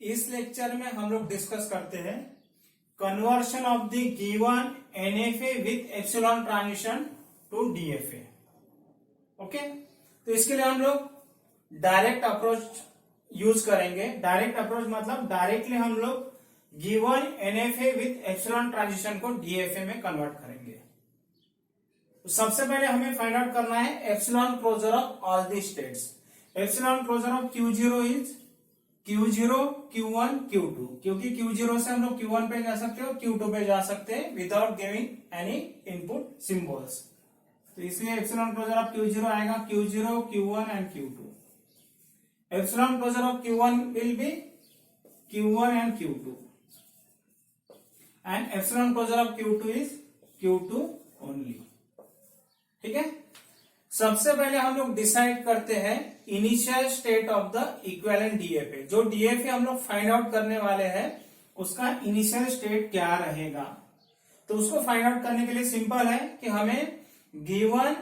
इस लेक्चर में हम लोग डिस्कस करते हैं conversion of the given NFA with epsilon transition to DFA. Okay, तो इसके लिए हम लोग डायरेक्ट अप्रोच यूज करेंगे। डायरेक्ट अप्रोच मतलब डायरेक्टली हम लोग given NFA with epsilon transition को डीएफए में कन्वर्ट करेंगे। तो सबसे पहले हमें फाइंड आउट करना है epsilon closure of all the states. Epsilon closure of Q0 is Q0, Q1, Q2, क्योंकि Q0 से हम लोग Q1 पे जा सकते हैं और Q2 पे जा सकते हैं without giving any input symbols. तो इसलिए एप्सिलॉन क्लोजर ऑफ Q0 आएगा Q0, Q1 and Q2। Epsilon closure of Q1 will be Q1 and Q2 and epsilon closure of Q2 is Q2 only. ठीक है, सबसे पहले हम लोग डिसाइड करते हैं initial state of the equivalent DFA. जो डीएफए हम लोग फाइंड आउट करने वाले हैं उसका इनिशियल स्टेट क्या रहेगा। तो उसको फाइंड आउट करने के लिए सिंपल है कि हमें given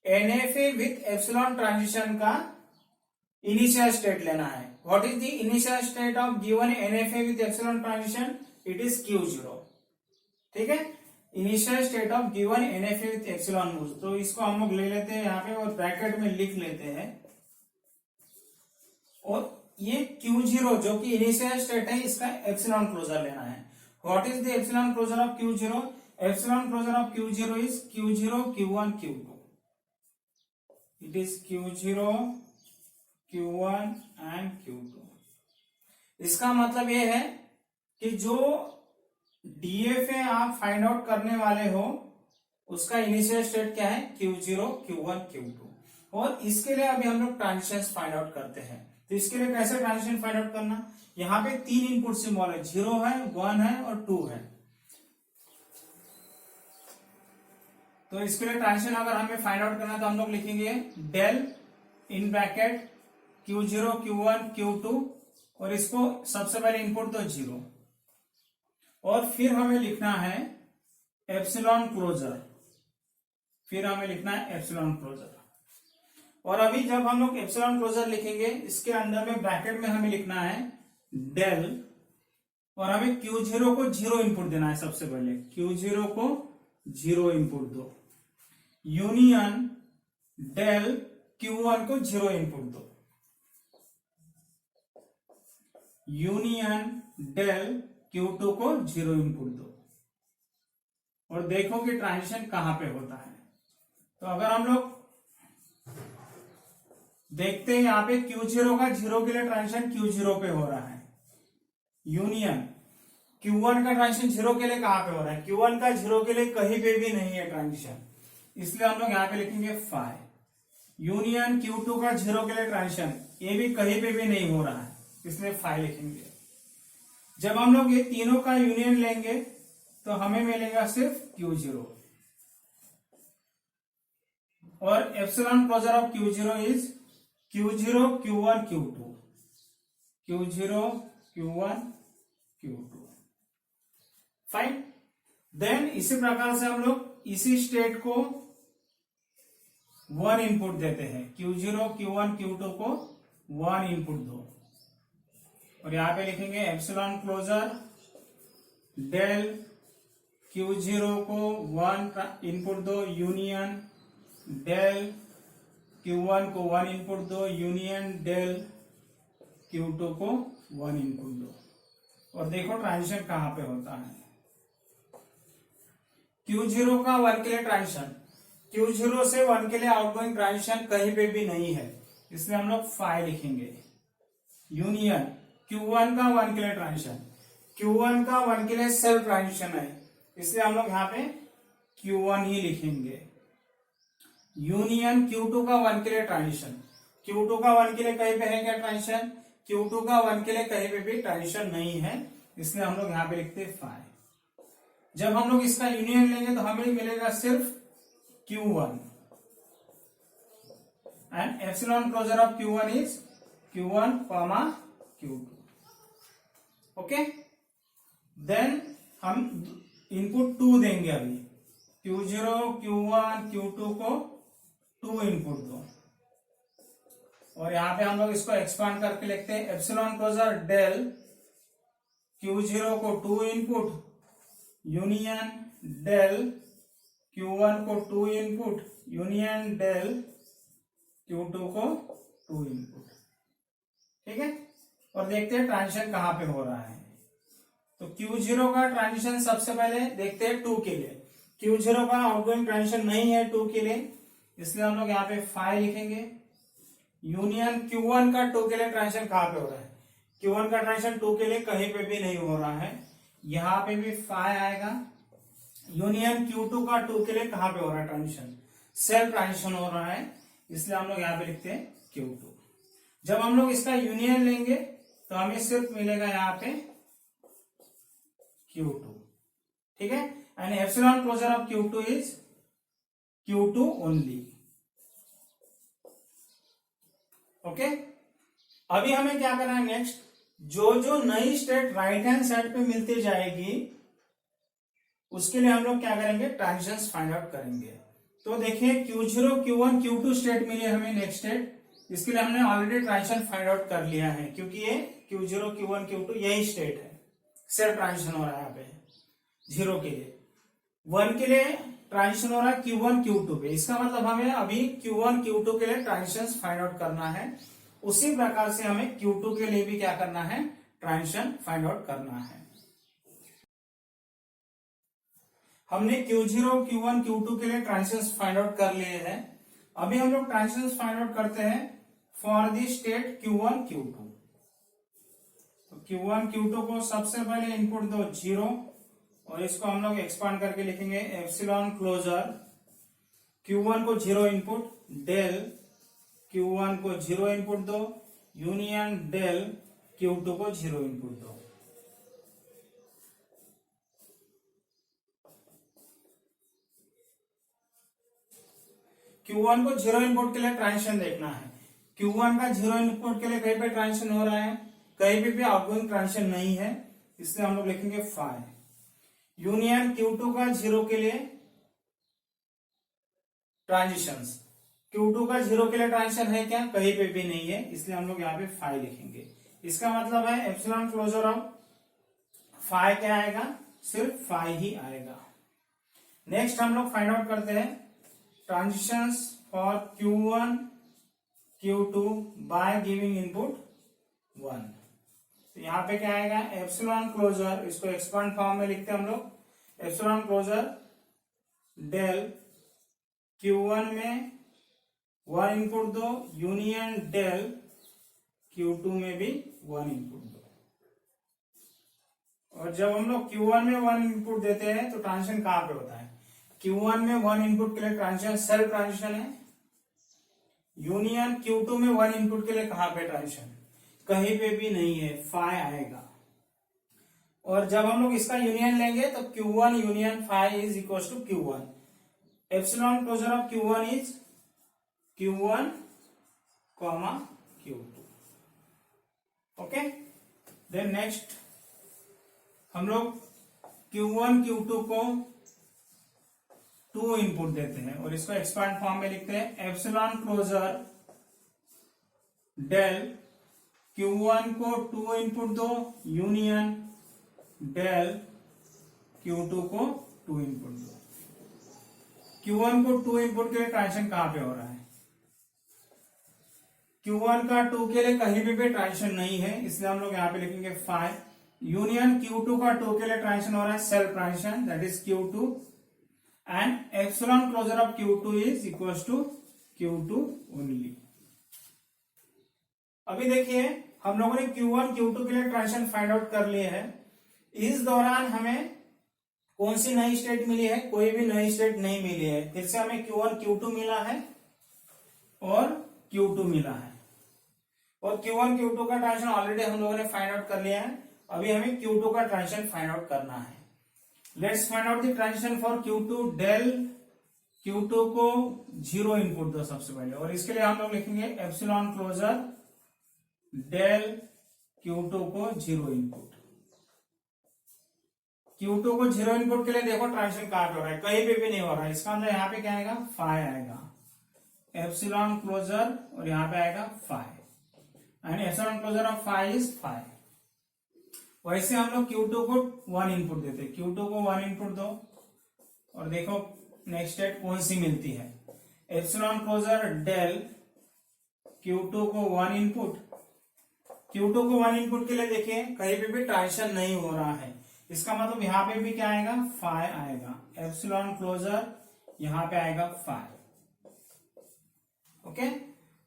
NFA with epsilon transition का इनिशियल स्टेट लेना है। What is the initial state of given NFA with epsilon transition? It is Q0। ठीक है, initial state of given NFA with epsilon use. तो इसको हम लोग ले लेते हैं यहाँ पे और ब्रैकेट में लिख लेते हैं। और ये Q0 जो कि इनिशियल स्टेट है, इसका एप्सिलॉन क्लोजर लेना है। What is the epsilon closure of Q0? Epsilon closure of Q0 is Q0, Q1, Q2। It is Q0, Q1 and Q2। इसका मतलब ये है कि जो डीएफए आप फाइंड आउट करने वाले हो उसका इनिशियल स्टेट क्या है? Q0, Q1, Q2। और इसके लिए अभी हम लोग ट्रांजिशन फाइंड आउट करते हैं। तो इसके लिए कैसे ट्रांजिशन फाइंड आउट करना? यहाँ पे 3 इनपुट सिंबल है, 0 है, 1 है और 2 है। तो इसके लिए ट्रांजिशन अगर हमें फाइंड आउट करना है तो हम लोग लिखेंगे del in bracket Q0, Q1, Q2 और इसको सबसे पहले इनपुट तो 0 और फिर हमें लिखना है एप्सिलॉन क्लोजर। फिर हमें लिखना है एप्सिलॉन क्लोजर। और अभी जब हम लोग एप्सिलॉन क्लोजर लिखेंगे इसके अंदर में ब्रैकेट में हमें लिखना है डेल और हमें Q0 को 0 इनपुट देना है। सबसे पहले Q0 को 0 इनपुट दो, यूनियन डेल Q1 को 0 इनपुट दो, यूनियन डेल Q2 को 0 इनपुट दो और देखो कि ट्रांजिशन कहां पे होता है। तो अगर हम लोग देखते हैं यहाँ पे Q0 का 0 के लिए ट्रांजिशन Q0 पे हो रहा है, यूनियन Q1 का ट्रांजिशन 0 के लिए कहां पे हो रहा है? Q1 का 0 के लिए कहीं पे भी नहीं है ट्रांजिशन, इसलिए हम लोग यहाँ पे लिखेंगे फाइ। यूनियन Q2 का 0 के लिए ट्रांजिशन ये भी कहीं पे भी नहीं हो रहा है, इसलिए फाइ लिखेंगे। जब हम लोग ये तीनों का यूनियन लेंगे तो हमें मिलेगा सिर्फ Q0 और epsilon closure of Q0 is Q0, Q1, Q2, Q0, Q1, Q2। Fine. Then इसी प्रकार से हम लोग इसी स्टेट को 1 इनपुट देते हैं। Q0, Q1, Q2 को 1 इनपुट दो और यहां पे लिखेंगे एप्सिलॉन क्लोजर डेल Q0 को 1 इनपुट दो, यूनियन डेल Q1 को 1 इनपुट दो, यूनियन डेल Q2 को 1 इनपुट दो और देखो ट्रांजिशन कहां पे होता है। Q0 का 1 के लिए ट्रांजिशन, Q0 से 1 के लिए आउटगोइंग ट्रांजिशन कहीं पे भी नहीं है, इसलिए हम लोग फाइ लिखेंगे। यूनियन Q1 का 1 के लिए ट्रांजिशन, Q1 का 1 के लिए सेल्फ ट्रांजिशन है, इसलिए हम लोग यहाँ पे Q1 ही लिखेंगे। यूनियन Q2 का 1 के लिए ट्रांजिशन, Q2 का 1 के लिए कहीं पे है क्या ट्रांजिशन? Q2 का 1 के लिए कहीं पे भी ट्रांजिशन नहीं है, इसलिए हम लोग यहाँ पे लिखते हैं फाइ। जब हम लोग इसका यूनियन लेंगे तो हमें मिलेगा सिर्फ Q1 and epsilon closure of Q1 is Q1, Q2। Okay, then हम इनपुट 2 देंगे। अभी Q0, Q1, Q2 को 2 इनपुट दो और यहाँ पे हम लोग इसको एक्सपांड करके लिखते हैं एप्सिलॉन क्लोजर डेल Q0 को 2 इनपुट यूनियन डेल Q1 को 2 इनपुट यूनियन डेल Q2 को 2 इनपुट। ठीक है, और देखते हैं ट्रांजिशन कहां पे हो रहा है। तो Q0 का ट्रांजिशन सबसे पहले देखते हैं 2 के लिए। Q0 का आउटगोइंग ट्रांजिशन नहीं है 2 के लिए, इसलिए हम लोग यहाँ पे 5 लिखेंगे। यूनियन Q1 का 2 के लिए ट्रांजिशन कहां पे हो रहा है? Q1 का ट्रांजिशन 2 के लिए कहीं पे भी नहीं हो रहा है, यहाँ पे भी 5 आएगा। यूनियन Q2 का 2 के लिए कहां पे हो रहा है ट्रांजिशन? सेल्फ ट्रांजिशन हो रहा है, इसलिए हम लोग यहाँ पे लिखते हैं Q2। जब हम लोग इसका यूनियन लेंगे तो हमें सिर्फ मिलेगा यहाँ पे Q2। ठीक है, and epsilon closure of Q2 is Q2 only. Okay, अभी हमें क्या करना है नेक्स्ट, जो जो नई स्टेट राइट हैंड साइड पे मिलती जाएगी उसके लिए हम लोग क्या करेंगे, ट्रांजिशंस फाइंड आउट करेंगे। तो देखिए Q0 Q1 Q2 स्टेट मिली हमें नेक्स्ट स्टेट, इसके लिए हमने ऑलरेडी ट्रांजिशन फाइंड आउट कर लिया है, क्योंकि ये Q0 Q1 Q2 यही स्टेट है। सेल्फ ट्रांजिशन हो रहा है यहाँ पे 0 के लिए। 1 के लिए ट्रांजिशन हो रहा है Q1 Q2 पे, इसका मतलब हमें अभी Q1 Q2 के लिए ट्रांजिशन फाइंड आउट करना है। उसी प्रकार से हमें Q2 के लिए भी क्या करना है, ट्रांजिशन फाइंड आउट करना है। हमने Q0 Q1 Q2 के लिए ट्रांजिशंस फाइंड आउट कर लिए हैं। अभी हम लोग ट्रांजिशंस फाइंड आउट करते हैं for the state Q1 Q2। तो Q1 Q2 को सबसे पहले इनपुट दो 0, और इसको हम लोग एक्सपांड करके लिखेंगे एप्सिलॉन क्लोजर Q1 को 0 इनपुट डेल Q1 को 0 इनपुट दो यूनियन डेल Q2 को 0 इनपुट दो। Q1 को 0 इनपुट के लिए ट्रांजिशन देखना है। Q1 का 0 इनपुट के लिए कहीं पे ट्रांजिशन हो रहा है, कहीं पे भी आउटगोइंग ट्रांजिशन नहीं है, इसलिए हम लोग लिखेंगे 5। यूनियन Q2 का 0 के लिए ट्रांजिशंस, Q2 का 0 के लिए ट्रांजिशन है क्या? कहीं पे भी नहीं है, इसलिए हम लोग यहाँ पे 5 लिखेंगे। इसका मतलब है एप्सिलॉन क्लोजर ऑफ 5 क्या आएगा? सिर्फ 5 ही आएगा। नेक्स्ट हम लोग फाइंड आउट करते हैं transitions for Q1 Q2 by giving input 1। तो यहाँ पे क्या आएगा, एप्सिलॉन क्लोजर, इसको एक्सपांड फॉर्म में लिखते हैं हम लोग, एप्सिलॉन क्लोजर डेल Q1 में 1 इनपुट दो यूनियन डेल Q2 में भी 1 इनपुट दो। और जब हम लोग Q1 में 1 इनपुट देते हैं तो ट्रांजिशन कहां पे होता है? Q1 में 1 इनपुट के लिए ट्रांजिशन सेल्फ ट्रांजिशन है। यूनियन Q2 में 1 इनपुट के लिए कहां पे ट्रांजिशन? कहीं पे भी नहीं है, 5 आएगा। और जब हम लोग इसका यूनियन लेंगे तो Q1 union 5 is equal to Q1। Epsilon closure of Q1 is Q1 comma Q2। Okay, then next हम लोग Q1 Q2 को 2 इनपुट देते हैं और इसको एक्सपांड फॉर्म में लिखते हैं एप्सिलॉन क्लोजर डेल Q1 को 2 इनपुट दो यूनियन डेल Q2 को 2 इनपुट दो। Q1 को 2 इनपुट के लिए ट्रांजिशन कहां पे हो रहा है? Q1 का 2 के लिए कहीं भी ट्रांजिशन नहीं है, इसलिए हम लोग यहाँ पे लिखेंगे 5। यूनियन Q2 का 2 के लिए ट्रांजिशन हो रहा है self transition, that is Q2, and epsilon closure of Q2 is equal to Q2 only. अभी देखिए हम लोगों ने Q1 Q2 के लिए ट्रांजिशन फाइंड आउट कर लिए हैं। इस दौरान हमें कौन सी नई स्टेट मिली है? कोई भी नई स्टेट नहीं मिली है। फिर से हमें Q1 Q2 मिला है और Q2 मिला है, और Q1 Q2 का ट्रांजिशन ऑलरेडी हम लोगों ने फाइंड आउट कर लिया है। अभी हमें Q2 का ट्रांजिशन फाइंड आउट करना है। Let's find out the transition for Q2 डेल Q2 को 0 इनपुट दो सबसे पहले, और इसके लिए हम लोग लिखेंगे एप्सिलॉन क्लोजर डेल Q2 को 0 इनपुट। Q2 को 0 इनपुट के लिए देखो ट्रांजिशन कहां पे हो रहा है? कहीं पे भी नहीं हो रहा है, इसका मतलब यहाँ पे क्या आएगा? 5 आएगा। एप्सिलॉन क्लोजर और यहाँ पे आएगा five and epsilon closure of five is five. वैसे हम लोग Q2 को 1 इनपुट देते हैं, Q2 को 1 इनपुट दो और देखो नेक्स्ट स्टेट कौन सी मिलती है। एप्सिलॉन क्लोजर डेल Q2 को 1 इनपुट, Q2 को 1 इनपुट के लिए देखिए कहीं पे भी ट्रांजिशन नहीं हो रहा है, इसका मतलब यहाँ पे भी क्या आएगा, फाइव आएगा। एप्सिलॉन क्लोजर यहाँ पे आएगा फाइव, ओके।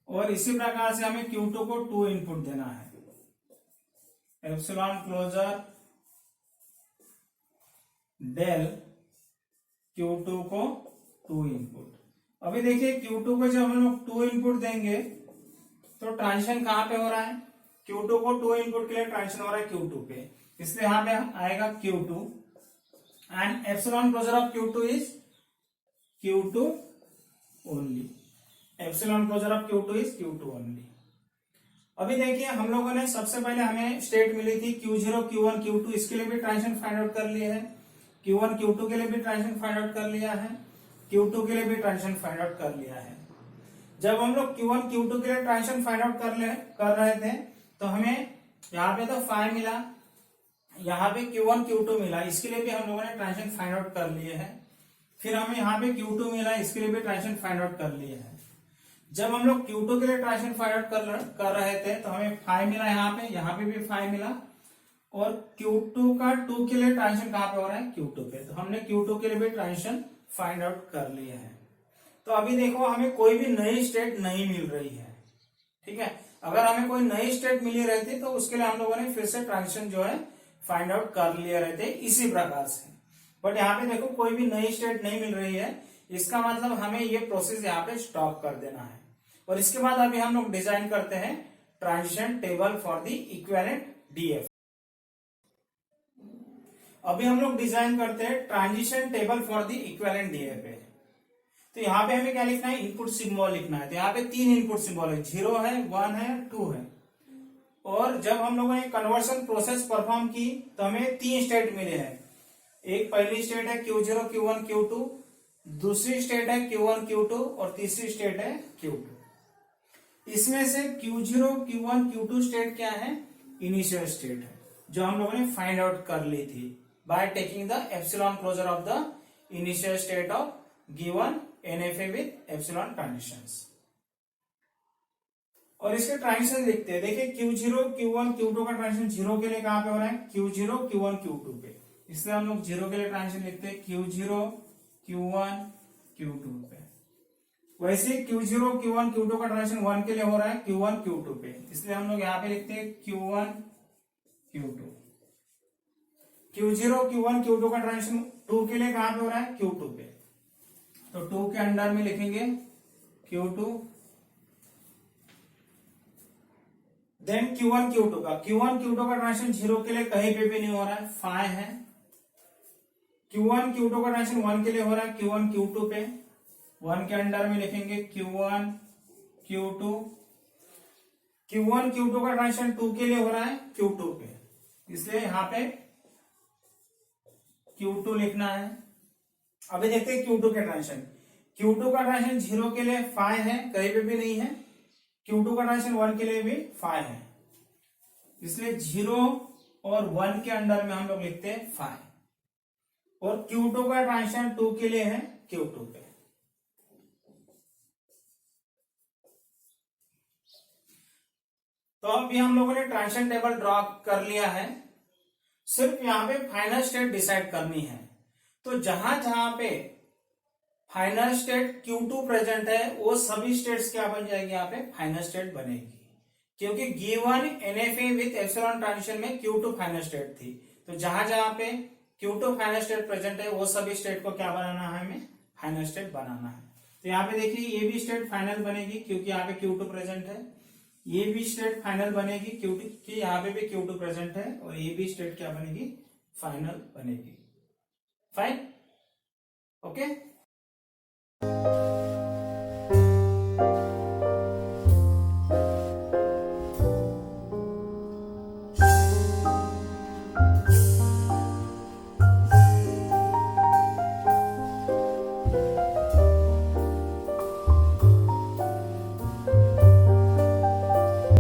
और इसी प्रकार से हमें Q2 को 2 इनपुट देना है। एप्सिलॉन क्लोजर डेल Q2 को 2 इनपुट। अभी देखिए Q2 को जब हम लोग 2 इनपुट देंगे तो ट्रांजिशन कहां पे हो रहा है, Q2 को 2 इनपुट के लिए ट्रांजिशन हो रहा है Q2 पे, इसलिए यहां पे आएगा Q2 and epsilon closure of Q2 is Q2 only. Epsilon closure of Q2 is Q2 only. अभी देखिए हम लोगों ने सबसे पहले हमें स्टेट मिली थी Q0 Q1 Q2, इसके लिए भी ट्रांजिशन फाइंड आउट कर लिए है, Q1 Q2 के लिए भी ट्रांजिशन फाइंड आउट कर लिया है, Q2 के लिए भी ट्रांजिशन फाइंड आउट कर लिया है। जब हम लोग Q1 Q2 के लिए ट्रांजिशन फाइंड आउट कर रहे थे तो हमें यहाँ पे तो 5 मिला, यहाँ पे Q1 Q2 मिला, इसके लिए भी हम लोगों ने ट्रांजिशन फाइंड आउट कर लिए है। फिर हमें यहाँ पे Q2 मिला, इसके लिए भी ट्रांजिशन फाइंड आउट कर लिए है। जब हम लोग Q2 के लिए ट्रांजिशन फाइंड आउट कर रहे थे तो हमें 5 मिला, यहाँ पे भी 5 मिला, और Q2 का 2 के लिए ट्रांजिशन कहाँ पे हो रहा है, Q2 पे, तो हमने Q2 के लिए भी ट्रांजिशन फाइंड आउट कर लिए है। तो अभी देखो हमें कोई भी नई स्टेट नहीं मिल रही है, ठीक है। अगर हमें कोई नई स्टेट मिली रहती तो उसके लिए हम लोगों ने फिर से ट्रांजिशन जो है फाइंड आउट कर लिए रहते इसी प्रकार से, बट यहाँ पे देखो कोई भी नई स्टेट नहीं मिल रही है, इसका मतलब हमें ये प्रोसेस यहाँ पे स्टॉप कर देना है। और इसके बाद अभी हम लोग डिजाइन करते हैं transition table for the equivalent DF. अभी हम लोग डिजाइन करते हैं transition table for the equivalent DF है। तो यहाँ पे हमें क्या लिखना है, इनपुट सिंबल लिखना है। तो यहाँ पे 3 इनपुट सिंबल है, 0 है, 1 है, 2 है। और जब हम लोगों ने कन्वर्शन प्रोसेस परफॉर्म की तो हमें 3 स्टेट मिले हैं। एक पहली स्टेट है Q0 Q1 Q2, दूसरी स्टेट है Q1 Q2 और तीसरी स्टेट है Q2। इसमें से Q0 Q1 Q2 स्टेट क्या है, इनिशियल स्टेट है, जो हम लोगों ने फाइंड आउट कर ली थी by taking the epsilon closure of the initial state of given NFA with epsilon transitions. और इसके ट्रांजिशन देखते हैं। देखिए Q0 Q1 Q2 का ट्रांजिशन 0 के लिए कहां पे हो रहा है, Q0 Q1 Q2 पे, इसलिए हम लोग 0 के लिए ट्रांजिशन लिखते हैं Q0 Q1 Q2 पे। वैसे Q0 Q1 Q2 का ट्रांजिशन 1 के लिए हो रहा है Q1 Q2 पे, इसलिए हम लोग यहाँ पे लिखते हैं Q1 Q2। Q0 Q1 Q2 का ट्रांजिशन 2 के लिए कहां पे हो रहा है, Q2 पे, तो 2 के अंडर में लिखेंगे Q2। देन Q1 Q2 का ट्रांजिशन 0 के लिए कहीं पे भी नहीं हो रहा है, 5 है। Q1 Q2 का ट्रांजिशन 1 के लिए हो रहा है Q1 Q2 पे, 1 के अंडर में लिखेंगे Q1 Q2। Q1 Q2 का ट्रांजिशन 2 के लिए हो रहा है Q2 पे, इसलिए यहां पे Q2 लिखना है। अभी देखते हैं Q2 के ट्रांजिशन। Q2 का ट्रांजिशन 0 के लिए 5 है, कहीं पे भी नहीं है। Q2 का ट्रांजिशन 1 के लिए भी 5 है, इसलिए 0 और 1 के अंडर में हम लोग लिखते हैं 5। और Q2 का ट्रांजिशन 2 के लिए है Q2 पे। तो अभी हम लोगों ने ट्रांजिशन टेबल ड्रॉ कर लिया है, सिर्फ यहां पे फाइनल स्टेट डिसाइड करनी है। तो जहां जहां पे फाइनल स्टेट Q2 प्रेजेंट है वो सभी स्टेट्स क्या बन जाएगी, यहाँ पे फाइनल स्टेट बनेगी, क्योंकि given NFA with epsilon transition में Q2 फाइनल स्टेट थी। तो जहां जहां पे Q2 फाइनल स्टेट प्रेजेंट है वो सभी स्टेट को क्या बनाना है, हमें फाइनल स्टेट बनाना है। तो यहाँ पे देखिए ये भी स्टेट फाइनल बनेगी क्योंकि यहाँ पे Q2 प्रेजेंट है, ये भी स्टेट फाइनल बनेगी क्योंकि यहाँ पे भी Q2 प्रेजेंट है, और ये भी स्टेट क्या बनेगी, फाइनल बनेगी। Fine, okay.